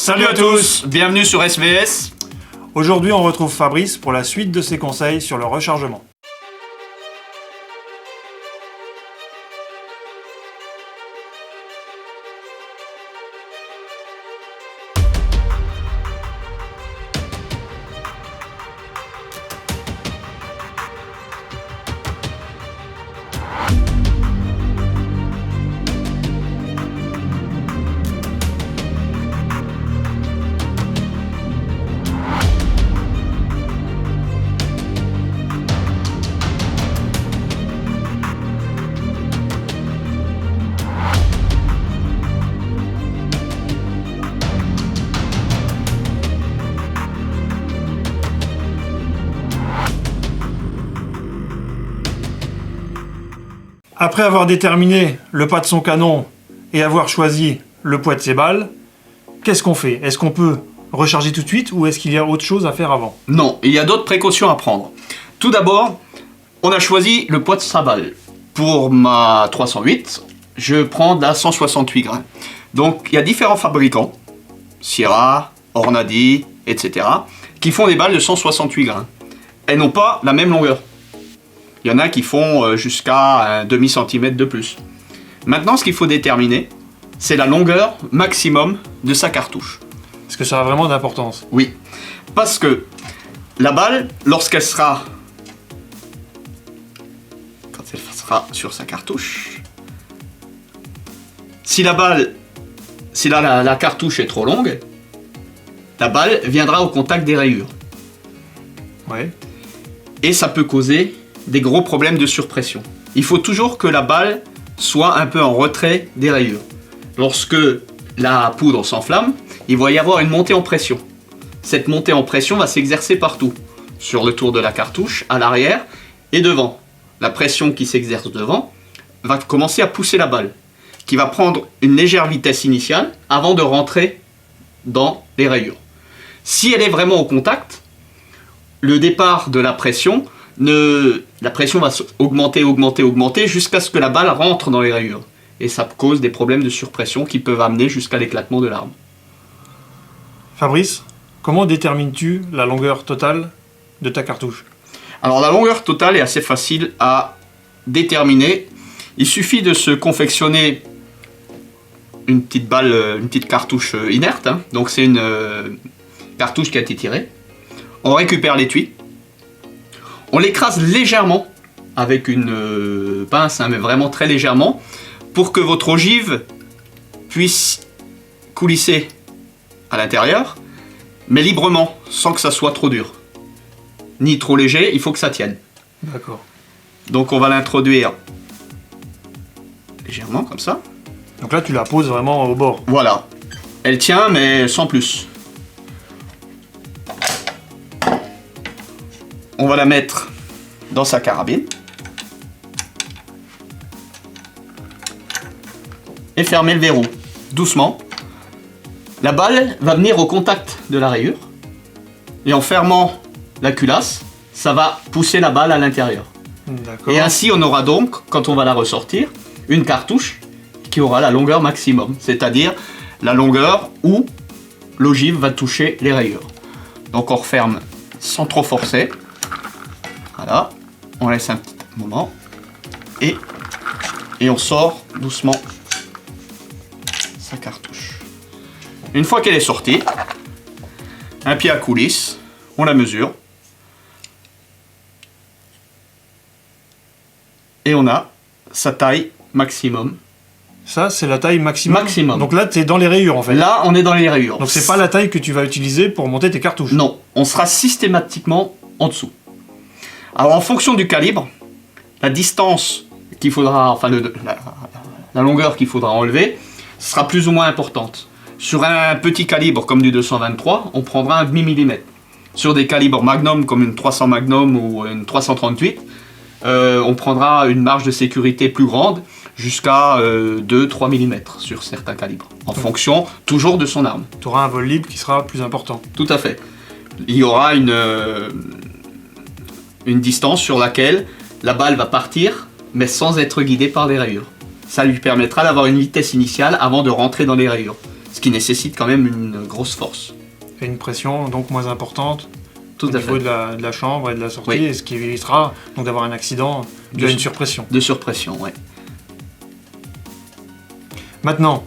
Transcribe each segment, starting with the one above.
Salut à tous, bienvenue sur SVS. Aujourd'hui, on retrouve Fabrice pour la suite de ses conseils sur le rechargement. Après avoir déterminé le pas de son canon et avoir choisi le poids de ses balles, qu'est-ce qu'on fait? Est-ce qu'on peut recharger tout de suite ou est-ce qu'il y a autre chose à faire avant? Non, il y a d'autres précautions à prendre. Tout d'abord, on a choisi le poids de sa balle. Pour ma 308, je prends de la 168 grains. Donc il y a différents fabricants, Sierra, Ornadi, etc., qui font des balles de 168 grains. Elles n'ont pas la même longueur. Il y en a qui font jusqu'à un demi-centimètre de plus. Maintenant, ce qu'il faut déterminer, c'est la longueur maximum de sa cartouche. Est-ce que ça a vraiment d'importance? Oui, parce que la balle, lorsqu'elle sera... Quand elle sera sur sa cartouche... Si la balle... Si la cartouche est trop longue, la balle viendra au contact des rayures. Ouais. Et ça peut causer des gros problèmes de surpression. Il faut toujours que la balle soit un peu en retrait des rayures. Lorsque la poudre s'enflamme, il va y avoir une montée en pression. Cette montée en pression va s'exercer partout, sur le tour de la cartouche, à l'arrière et devant. La pression qui s'exerce devant va commencer à pousser la balle, qui va prendre une légère vitesse initiale avant de rentrer dans les rayures. Si elle est vraiment au contact, le départ de la pression va augmenter jusqu'à ce que la balle rentre dans les rayures. Et ça cause des problèmes de surpression qui peuvent amener jusqu'à l'éclatement de l'arme. Fabrice, comment détermines-tu la longueur totale de ta cartouche? Alors la longueur totale est assez facile à déterminer. Il suffit de se confectionner une petite cartouche inerte. Donc c'est une cartouche qui a été tirée. On récupère l'étui. On l'écrase légèrement avec une pince, mais vraiment très légèrement, pour que votre ogive puisse coulisser à l'intérieur, mais librement, sans que ça soit trop dur. Ni trop léger, il faut que ça tienne. D'accord. Donc on va l'introduire légèrement, comme ça. Donc là, tu la poses vraiment au bord. Voilà. Elle tient, mais sans plus. On va la mettre dans sa carabine. Et fermer le verrou. Doucement. La balle va venir au contact de la rayure. Et en fermant la culasse, ça va pousser la balle à l'intérieur. D'accord. Et ainsi, on aura donc, quand on va la ressortir, une cartouche qui aura la longueur maximum. C'est-à-dire la longueur où l'ogive va toucher les rayures. Donc on referme sans trop forcer. Voilà, on laisse un petit moment et on sort doucement sa cartouche. Une fois qu'elle est sortie, un pied à coulisse, on la mesure et on a sa taille maximum. Ça, c'est la taille maximum. Maximum. Donc là, tu es dans les rayures en fait. Là, on est dans les rayures. Donc c'est pas la taille que tu vas utiliser pour monter tes cartouches. Non, on sera systématiquement en dessous. Alors en fonction du calibre, la distance qu'il faudra, enfin la longueur qu'il faudra enlever sera plus ou moins importante. Sur un petit calibre comme du 223, on prendra un demi-millimètre. Sur des calibres magnum comme une 300 magnum ou une 338, on prendra une marge de sécurité plus grande, jusqu'à 2-3 mm sur certains calibres, en fonction toujours de son arme. Tu auras un vol libre qui sera plus important. Tout à fait. Il y aura une distance sur laquelle la balle va partir, mais sans être guidée par les rayures. Ça lui permettra d'avoir une vitesse initiale avant de rentrer dans les rayures. ce qui nécessite quand même une grosse force. Et une pression donc moins importante Tout au à niveau fait. de la chambre et de la sortie, Oui. et ce qui évitera donc d'avoir un accident dû à une surpression. De surpression, ouais. Maintenant,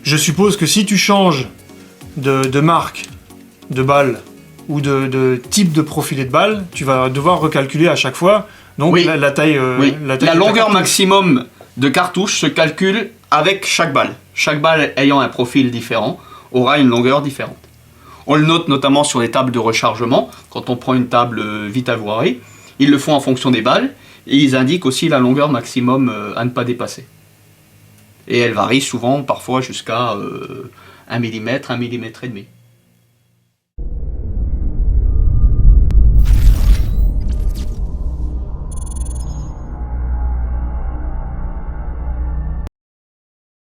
je suppose que si tu changes de marque de balle ou de type de profilet de balle, tu vas devoir recalculer à chaque fois donc Oui. la taille. Oui. La taille La de ta longueur cartouche. maximum de cartouche se calcule avec chaque balle. Chaque balle ayant un profil différent aura une longueur différente. On le note notamment sur les tables de rechargement. Quand on prend une table Vitavoirie, ils le font en fonction des balles et ils indiquent aussi la longueur maximum à ne pas dépasser. Et elle varie souvent, parfois jusqu'à 1 mm, 1 mm et demi.